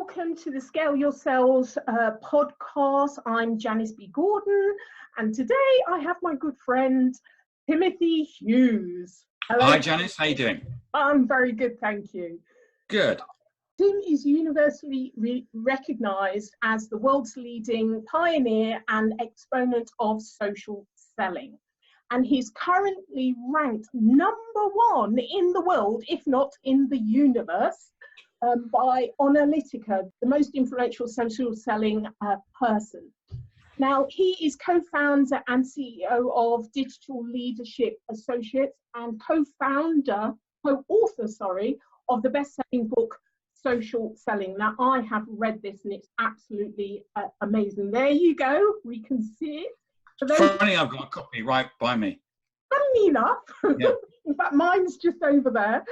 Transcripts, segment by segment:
welcome to the Scale Your Sales podcast. I'm Janice B. Gordon, and today I have my good friend, Timothy Hughes. Hello. Hi, Janice. How you doing? I'm very good, thank you. Good. Tim is universally recognized as the world's leading pioneer and exponent of social selling. And he's currently ranked #1 in the world, if not in the universe, by Onalytica, the most influential social selling person. Now, he is co-founder and CEO of Digital Leadership Associates and co-author, of the best-selling book, Social Selling. Now, I have read this and it's absolutely amazing. There you go. We can see it. Funny, I've got a copy right by me. Funny enough. Yeah. In fact, mine's just over there.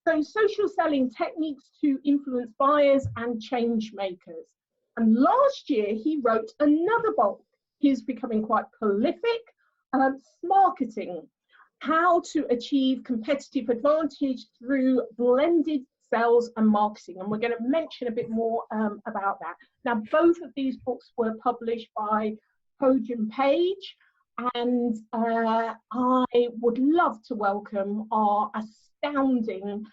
So social selling techniques to influence buyers and change makers. And last year he wrote another book. He's becoming quite prolific. Smarketing, how to achieve competitive advantage through blended sales and marketing. And we're going to mention a bit more about that. Now, both of these books were published by Kogan Page. And I would love to welcome our astounding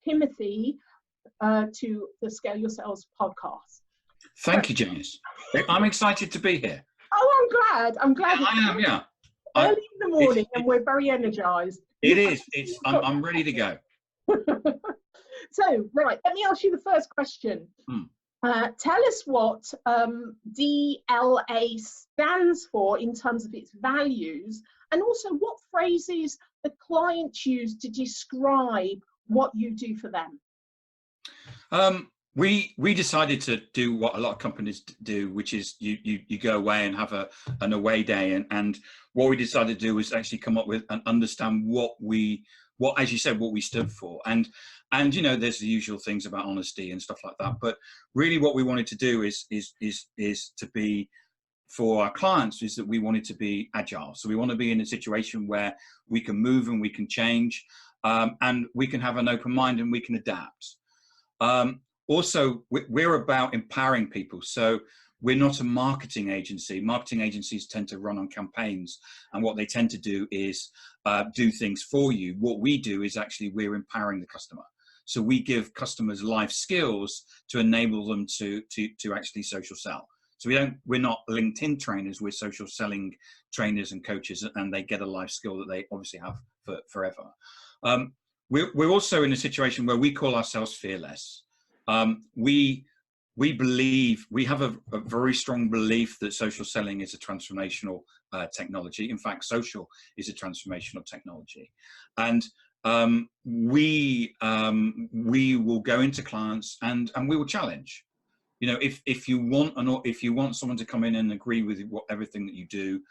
Timothy to the Scale Your Sales podcast. Thank you, Janice. I'm excited to be here. Oh, I'm glad. Yeah, I am, yeah. Early in the morning, and we're very energized. It is. I'm ready to go. So, right, let me ask you the first question. Tell us what DLA stands for in terms of its values, and also what phrases the clients use to describe what you do for them. We decided to do what a lot of companies do, which is you go away and have an away day, and what we decided to do was actually come up with and understand what as you said, what we stood for. And you know, there's the usual things about honesty and stuff like that, but really what we wanted to do is to be, for our clients, is that we wanted to be agile. So we want to be in a situation where we can move and we can change, and we can have an open mind and we can adapt. Also, we're about empowering people. So we're not a marketing agency. Marketing agencies tend to run on campaigns, and what they tend to do is do things for you. What we do is actually we're empowering the customer. So we give customers life skills to enable them to actually social sell. So we're not LinkedIn trainers, we're social selling trainers and coaches, and they get a life skill that they obviously have for forever. We're also in a situation where we call ourselves fearless. We believe, we have a very strong belief that social selling is a transformational technology. In fact, social is a transformational technology. And we will go into clients and we will challenge. You know, if you want someone to come in and agree with everything that you do,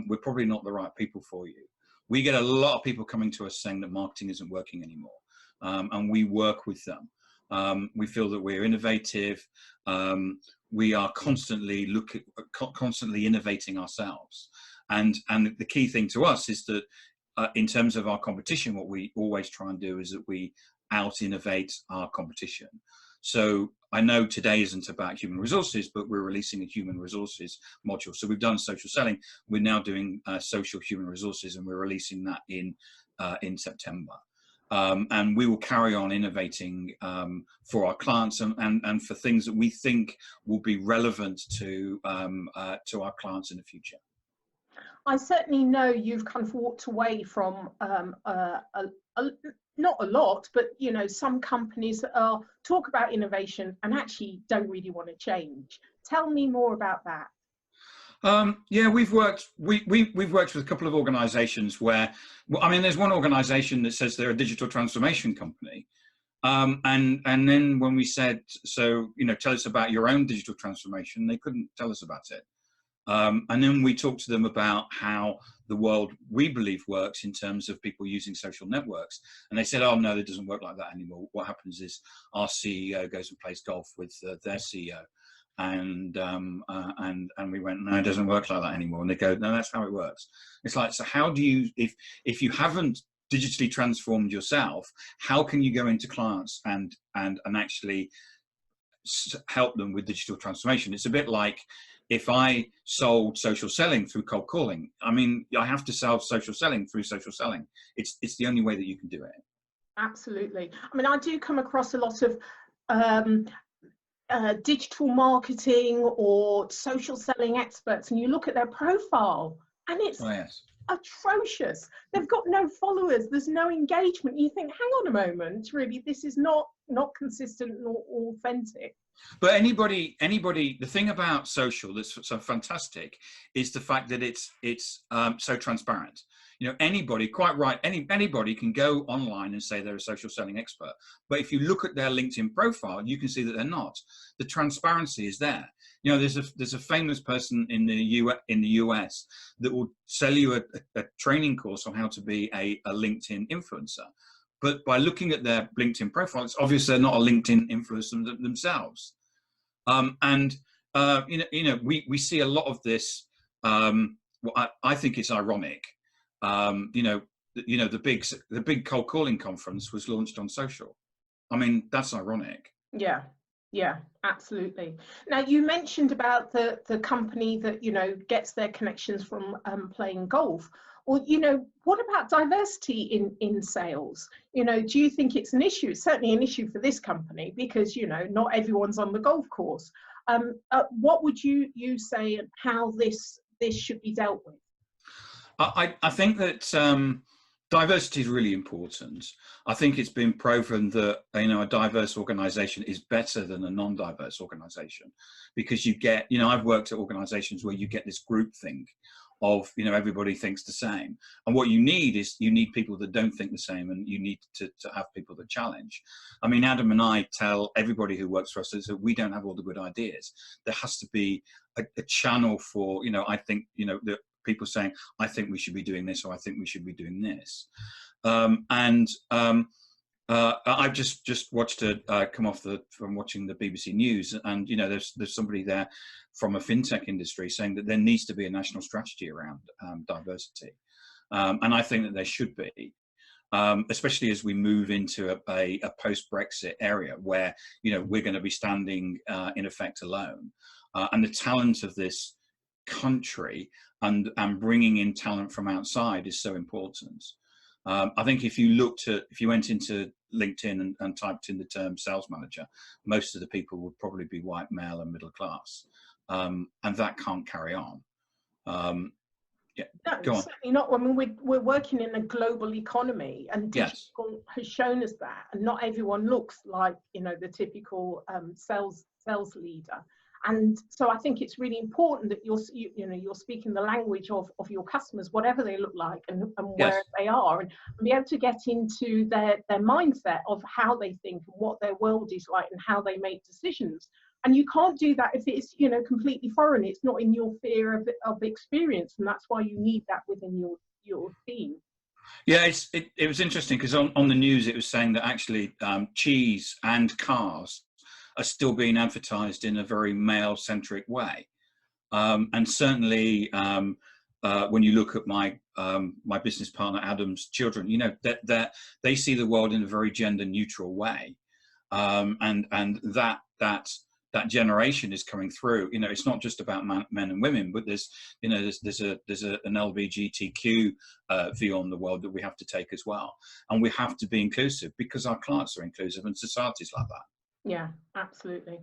we're probably not the right people for you. We get a lot of people coming to us saying that marketing isn't working anymore, and we work with them. We feel that we're innovative. We are constantly innovating ourselves. And the key thing to us is that in terms of our competition, what we always try and do is that we out-innovate our competition. So I know today isn't about human resources, but we're releasing a human resources module. So we've done social selling. We're now doing social human resources, and we're releasing that in September. And we will carry on innovating for our clients and for things that we think will be relevant to our clients in the future. I certainly know you've kind of walked away from not a lot, but you know, some companies talk about innovation and actually don't really want to change. Tell me more about that. Yeah, we've worked with a couple of organizations where, I mean, there's one organization that says they're a digital transformation company. And then when we said, so, you know, tell us about your own digital transformation, they couldn't tell us about it. And then we talked to them about how the world we believe works in terms of people using social networks. And they said, oh, no, it doesn't work like that anymore. What happens is our CEO goes and plays golf with their CEO. And we went, no, it doesn't work like that anymore. And they go, no, that's how it works. It's like, so how do you, if you haven't digitally transformed yourself, how can you go into clients and actually help them with digital transformation. It's a bit like if I sold social selling through cold calling. I mean, I have to sell social selling through social selling. It's the only way that you can do it. Absolutely. I mean, I do come across a lot of digital marketing or social selling experts, and you look at their profile and it's atrocious. They've got no followers, there's no engagement. You think, hang on a moment, really, this is not consistent nor authentic. But anybody, the thing about social that's so fantastic is the fact that it's so transparent. You know, anybody, quite right, anybody can go online and say they're a social selling expert. But if you look at their LinkedIn profile, you can see that they're not. The transparency is there. You know, there's a famous person in the US that will sell you a training course on how to be a LinkedIn influencer. But by looking at their LinkedIn profile, it's obvious they're not a LinkedIn influencer themselves. We see a lot of this. I think it's ironic. The big cold calling conference was launched on social. I mean, that's ironic. Yeah, absolutely. Now, you mentioned about the company that, you know, gets their connections from playing golf. Well, you know, what about diversity in sales? You know, do you think it's an issue? It's certainly an issue for this company because, you know, not everyone's on the golf course. What would you say and how this should be dealt with? I think that diversity is really important. I think it's been proven that, you know, a diverse organization is better than a non-diverse organization because you get, you know, I've worked at organizations where you get this group think of, you know, everybody thinks the same. And what you need is people that don't think the same, and you need to have people that challenge. I mean, Adam and I tell everybody who works for us that we don't have all the good ideas. There has to be a channel for, you know, I think, you know, the people saying, I think we should be doing this, or I think we should be doing this. I've just watched come off from watching the BBC News, and you know, there's somebody there from a fintech industry saying that there needs to be a national strategy around diversity, and I think that there should be, especially as we move into a post-Brexit area where, you know, we're going to be standing in effect alone, and the talent of this country and bringing in talent from outside is so important. I think if you went into LinkedIn and typed in the term sales manager, most of the people would probably be white, male and middle class. And that can't carry on. No, go on. Certainly not. I mean, we're working in a global economy, and digital has shown us that. And not everyone looks like, you know, the typical sales leader. And so I think it's really important that you're speaking the language of your customers, whatever they look like and where they are, and be able to get into their mindset of how they think and what their world is like and how they make decisions. And you can't do that if it's, you know, completely foreign. It's not in your sphere of experience, and that's why you need that within your team. Yeah, it was interesting because on the news it was saying that actually cheese and cars are still being advertised in a very male-centric way, and certainly when you look at my business partner Adam's children, you know, that they see the world in a very gender-neutral way, and that generation is coming through. You know, it's not just about men and women, but there's an LGBTQ view on the world that we have to take as well, and we have to be inclusive because our clients are inclusive and society's like that. Yeah, absolutely.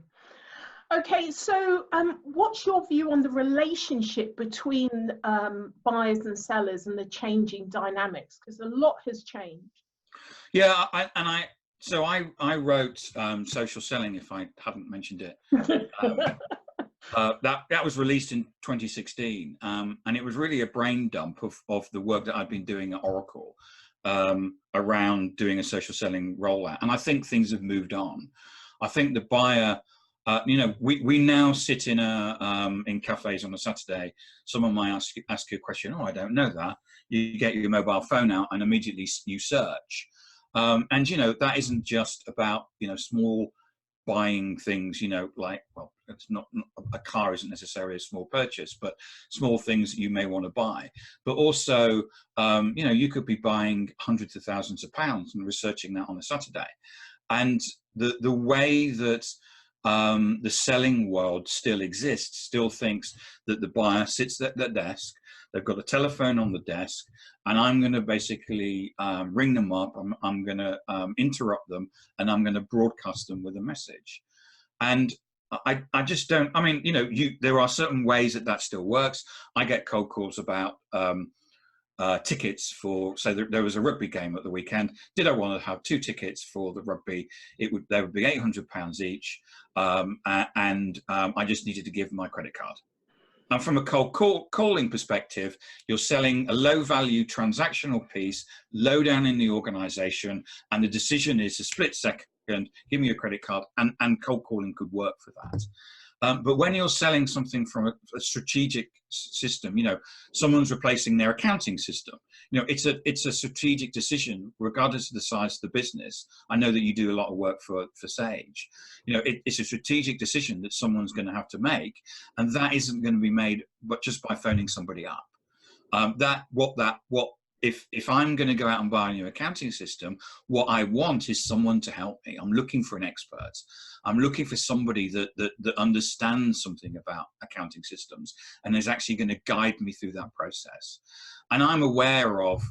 Okay, so what's your view on the relationship between buyers and sellers and the changing dynamics? Because a lot has changed. Yeah, I wrote Social Selling, if I hadn't mentioned it. That was released in 2016, and it was really a brain dump of the work that I'd been doing at Oracle around doing a social selling rollout. And I think things have moved on. I think the buyer, you know, we now sit in in cafes on a Saturday. Someone might ask you a question. Oh, I don't know that. You get your mobile phone out and immediately you search. And, you know, that isn't just about, you know, small buying things, you know, like, well, it's not, a car isn't necessarily a small purchase, but small things that you may want to buy. But also, you know, you could be buying hundreds of thousands of pounds and researching that on a Saturday. And the way that the selling world still exists, still thinks that the buyer sits at their desk, they've got a telephone on the desk, and I'm going to basically ring them up, I'm going to interrupt them, and I'm going to broadcast them with a message. And I just don't, I mean, you know, there are certain ways that still works. I get cold calls about tickets for, so there was a rugby game at the weekend. Did I want to have 2 tickets for the rugby? They would be £800 each, and I just needed to give my credit card. And from a cold calling perspective, you're selling a low value transactional piece low down in the organization, and the decision is a split second, give me your credit card, and cold calling could work for that. But when you're selling something from a strategic system, you know, someone's replacing their accounting system, you know, it's a strategic decision regardless of the size of the business. I know that you do a lot of work for Sage. You know, it's a strategic decision that someone's going to have to make, and that isn't going to be made but just by phoning somebody up. If I'm going to go out and buy a new accounting system, what I want is someone to help me. I'm looking for an expert. I'm looking for somebody that understands something about accounting systems and is actually going to guide me through that process. And I'm aware of,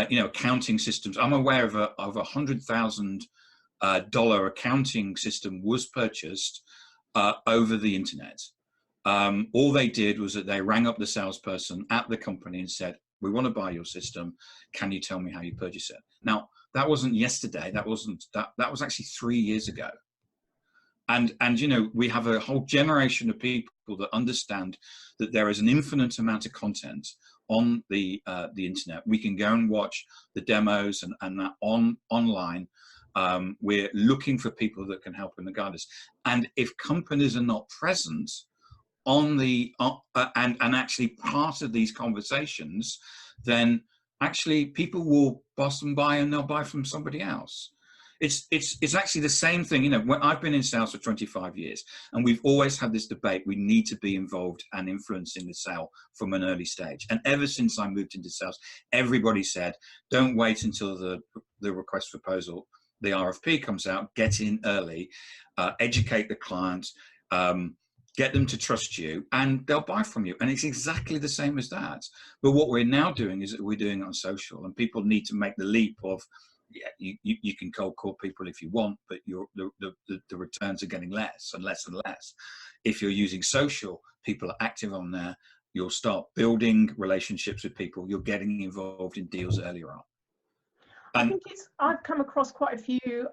you know, accounting systems. I'm aware of a $100,000 accounting system was purchased over the internet. All they did was that they rang up the salesperson at the company and said, we want to buy your system. Can you tell me how you purchase it? Now, that wasn't yesterday. That was actually 3 years ago. And you know, we have a whole generation of people that understand that there is an infinite amount of content on the internet. We can go and watch the demos and that online. We're looking for people that can help and guide us. And if companies are not present on the and actually part of these conversations, then actually people will bust and buy, and they'll buy from somebody else. It's actually the same thing. You know, when I've been in sales for 25 years, and we've always had this debate. We need to be involved and influencing the sale from an early stage. And ever since I moved into sales, everybody said, don't wait until the request for proposal, the RFP comes out, get in early, educate the client, get them to trust you, and they'll buy from you. And it's exactly the same as that. But what we're now doing is that we're doing it on social, and people need to make the leap of, yeah, you can cold call people if you want, but the returns are getting less and less and less. If you're using social, people are active on there, you'll start building relationships with people, you're getting involved in deals earlier on. I think I've come across quite a few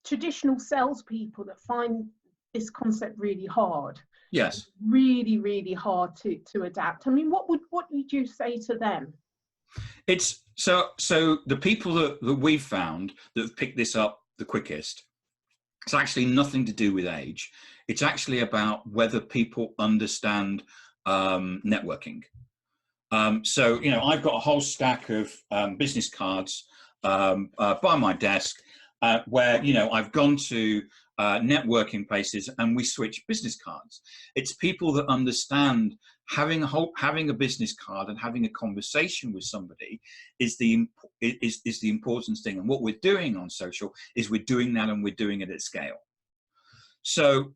traditional salespeople that find this concept really hard. Yes. Really, really hard to adapt. I mean, what would you say to them? It's so the people that we've found that have picked this up the quickest, it's actually nothing to do with age. It's actually about whether people understand networking. So, you know, I've got a whole stack of business cards by my desk where, you know, I've gone to networking places and we switch business cards. It's people that understand having a business card and having a conversation with somebody is the important thing. And what we're doing on social is we're doing that, and we're doing it at scale. So,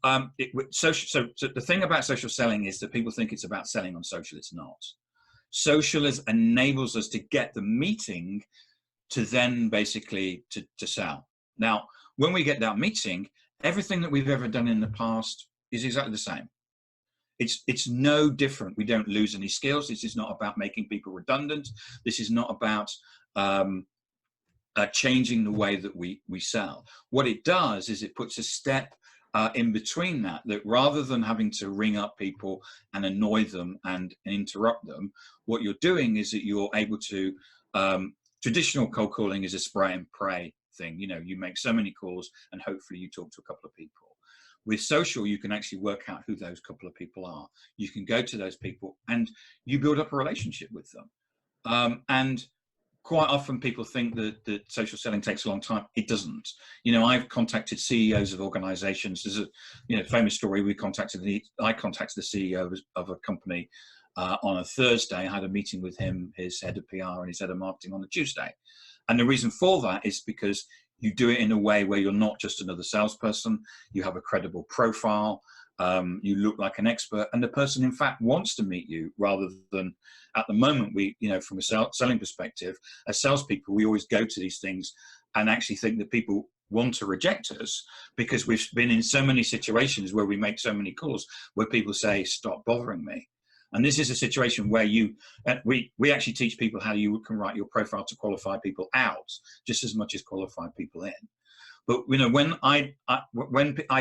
so the thing about social selling is that people think it's about selling on social. It's not. Social enables us to get the meeting to then basically to sell. Now, when we get that meeting, everything that we've ever done in the past is exactly the same. It's no different. We don't lose any skills. This is not about making people redundant. This is not about changing the way that we sell. What it does is it puts a step in between that rather than having to ring up people and annoy them and interrupt them, what you're doing is that you're able to, traditional cold calling is a spray and pray thing. You know, you make so many calls and hopefully you talk to a couple of people. With social, you can actually work out who those couple of people are. You can go to those people and you build up a relationship with them. And quite often people think that social selling takes a long time. It doesn't. You know, I've contacted CEOs of organizations. There's a famous story. I contacted the CEO of a company on a Thursday. I had a meeting with him, his head of PR and his head of marketing on a Tuesday. And the reason for that is because you do it in a way where you're not just another salesperson. You have a credible profile. You look like an expert, and the person in fact wants to meet you, rather than, at the moment, we, you know, from a selling perspective, as salespeople, we always go to these things and actually think that people want to reject us, because we've been in so many situations where we make so many calls where people say, stop bothering me. And this is a situation where we actually teach people how you can write your profile to qualify people out just as much as qualify people in. But, you know, when I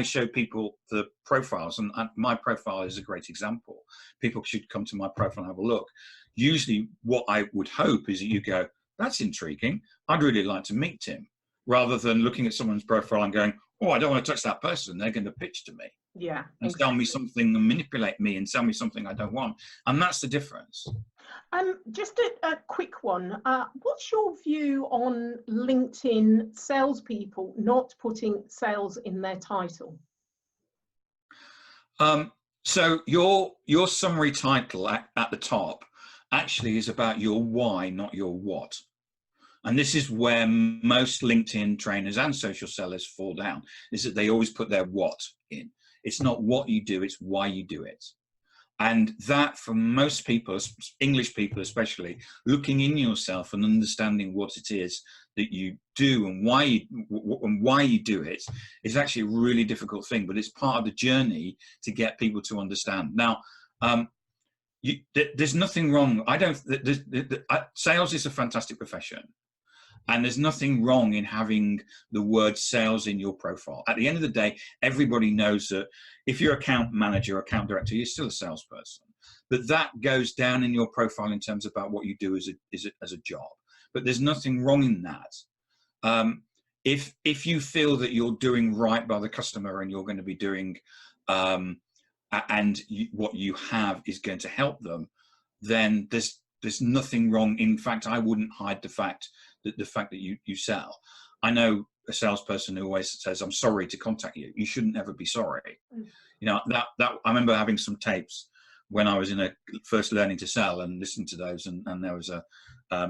show people the profiles, and my profile is a great example, people should come to my profile and have a look. Usually what I would hope is that you go, that's intriguing, I'd really like to meet him, rather than looking at someone's profile and going, oh, I don't want to touch that person, they're going to pitch to me. Yeah, and exactly. Sell me something and manipulate me and sell me something I don't want. And that's the difference. Just a quick one. What's your view on LinkedIn salespeople not putting sales in their title? So your summary title at the top actually is about your why, not your what. And this is where most LinkedIn trainers and social sellers fall down, is that they always put their what in. It's not what you do, it's why you do it. And that, for most people, English people especially, looking in yourself and understanding what it is that you do and why you do it, is actually a really difficult thing. But it's part of the journey to get people to understand. Now, there's nothing wrong. Sales is a fantastic profession. And there's nothing wrong in having the word sales in your profile. At the end of the day, everybody knows that if you're account manager or account director, you're still a salesperson. But that goes down in your profile in terms of about what you do as a job. But there's nothing wrong in that. If you feel that you're doing right by the customer and you're going to be doing, what you have is going to help them, then there's nothing wrong. In fact, I wouldn't hide the fact that you sell. I know a salesperson who always says, I'm sorry to contact you. You shouldn't ever be sorry. You know, that I remember having some tapes when I was first learning to sell and listening to those, and there was a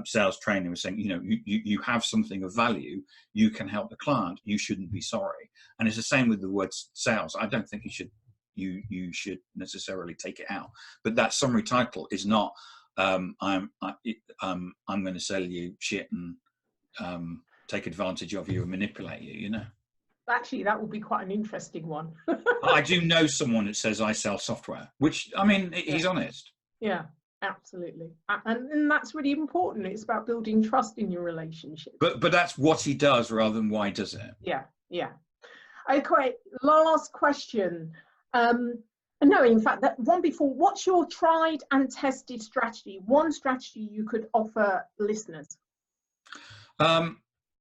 sales trainer who was saying, you know, you have something of value, you can help the client, you shouldn't be sorry. And it's the same with the word sales. I don't think you should necessarily take it out. But that summary title is not, I'm going to sell you shit and take advantage of you and manipulate you, you know. Actually, that would be quite an interesting one. I do know someone that says I sell software, which, I mean, he's honest. Yeah, absolutely. And that's really important. It's about building trust in your relationship. But that's what he does rather than why he does it. Yeah. Okay, last question. No, in fact, that one before, what's your tried and tested strategy? One strategy you could offer listeners?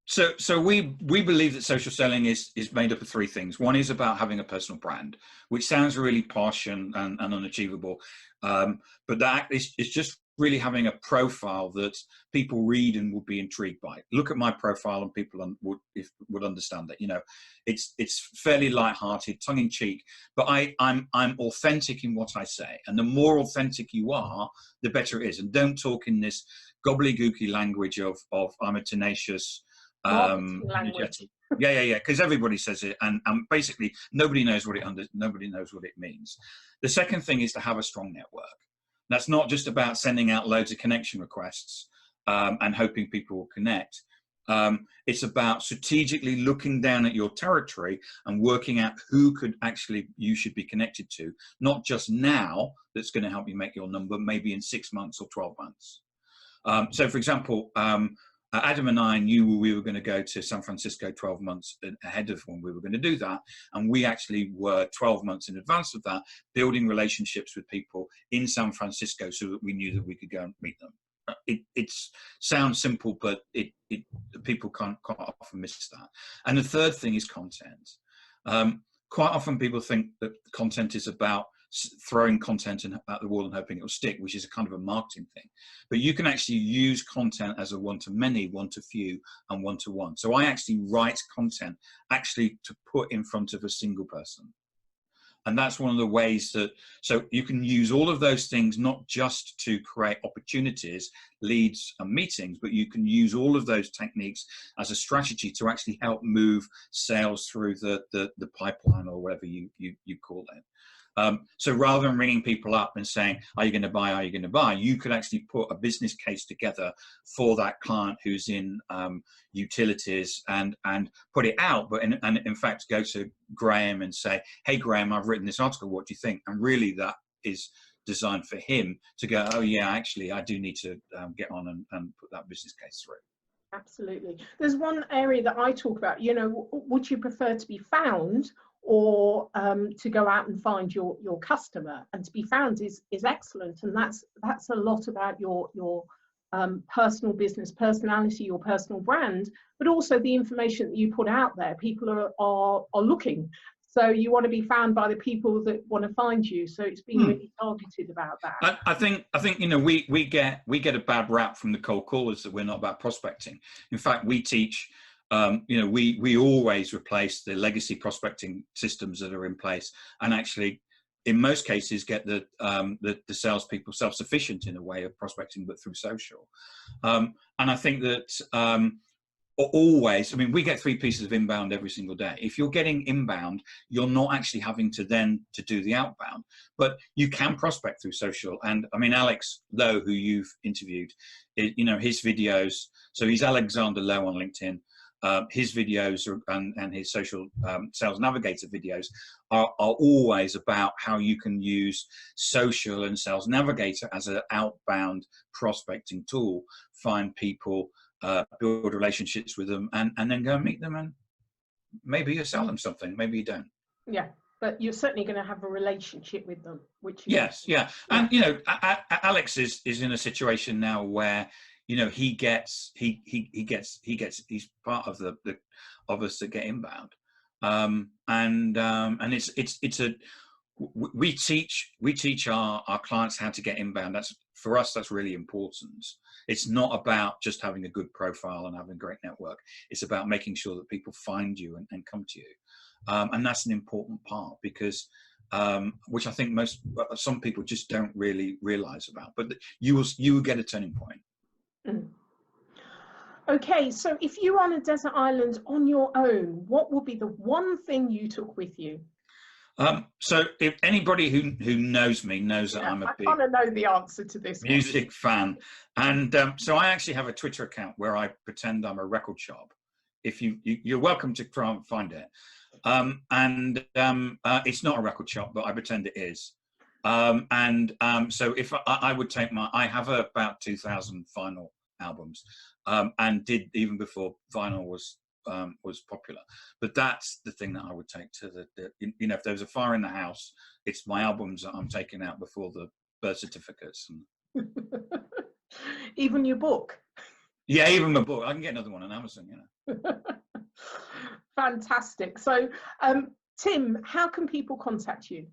So we believe that social selling is made up of three things. One is about having a personal brand, which sounds really posh and unachievable. But that is just really having a profile that people read and would be intrigued by. Look at my profile and people would understand it. You know, it's fairly lighthearted, tongue in cheek, but I'm authentic in what I say. And the more authentic you are, the better it is. And don't talk in this gobbledygooky language of I'm a tenacious, energetic. Yeah. Because everybody says it, and basically nobody knows what it means. The second thing is to have a strong network. That's not just about sending out loads of connection requests and hoping people will connect. It's about strategically looking down at your territory and working out who you should be connected to, not just now that's going to help you make your number, maybe in 6 months or 12 months. So for example, Adam and I knew we were going to go to San Francisco 12 months ahead of when we were going to do that. And we actually were 12 months in advance of that, building relationships with people in San Francisco so that we knew that we could go and meet them. It sounds simple, but people can't often miss that. And the third thing is content. Quite often people think that content is about throwing content at the wall and hoping it will stick, which is a kind of a marketing thing. But you can actually use content as a one-to-many, one-to-few, and one-to-one. So I actually write content actually to put in front of a single person. And that's one of the ways that, so you can use all of those things, not just to create opportunities, leads and meetings, but you can use all of those techniques as a strategy to actually help move sales through the pipeline, or whatever you call it. So rather than ringing people up and saying, are you going to buy, are you going to buy, you could actually put a business case together for that client who's in utilities, and put it out, but in fact go to Graham and say, hey Graham, I've written this article, what do you think? And really that is designed for him to go, oh yeah, actually I do need to get on and put that business case through. Absolutely. There's one area that I talk about, you know, would you prefer to be found, or to go out and find your customer? And to be found is excellent, and that's a lot about your personal business personality, your personal brand, but also the information that you put out there. People are looking, so you want to be found by the people that want to find you. So it's being really targeted about that. I think you know, we get a bad rap from the cold callers that we're not about prospecting. In fact, we teach. You know, we always replace the legacy prospecting systems that are in place, and actually, in most cases, get the salespeople self-sufficient in a way of prospecting, but through social. And I think that always, I mean, we get 3 pieces of inbound every single day. If you're getting inbound, you're not actually having to do the outbound, but you can prospect through social. And I mean, Alex Lowe, who you've interviewed, you know, his videos. So he's Alexander Lowe on LinkedIn. His videos and his social sales navigator videos are always about how you can use social and sales navigator as an outbound prospecting tool, find people, build relationships with them, and then go and meet them, and maybe you sell them something, maybe you don't. Yeah, but you're certainly going to have a relationship with them, which is, yes, yeah. And you know, Alex is in a situation now where, you know, he's part of of us that get inbound, and it's a, we teach our clients how to get inbound. That's, for us, that's really important. It's not about just having a good profile and having a great network. It's about making sure that people find you and come to you, and that's an important part, because which I think some people just don't really realize about. But you will get a turning point. Okay, so if you were on a desert island on your own, what would be the one thing you took with you? So if anybody who knows me knows that I'm a big, I kind of know the answer to this music fan, and so I actually have a Twitter account where I pretend I'm a record shop. If you're welcome to try and find it, it's not a record shop, but I pretend it is. So if I would take I have about 2,000 vinyl albums, and did even before vinyl was popular. But that's the thing that I would take to the you know, if there was a fire in the house, it's my albums that I'm taking out before the birth certificates. Even your book? Yeah, even my book. I can get another one on Amazon, you know. Fantastic. So Tim, how can people contact you?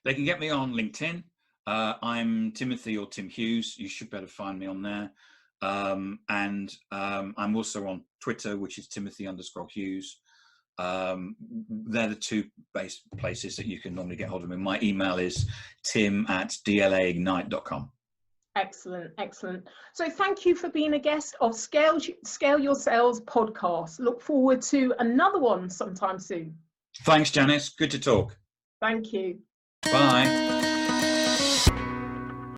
They can get me on LinkedIn. I'm Timothy or Tim Hughes. You should be able to find me on there. And I'm also on Twitter, which is Timothy_Hughes. They're the 2 base places that you can normally get hold of me. My email is tim@dlaignite.com. Excellent, excellent. So thank you for being a guest of Scale Your Sales podcast. Look forward to another one sometime soon. Thanks, Janice. Good to talk. Thank you. Bye.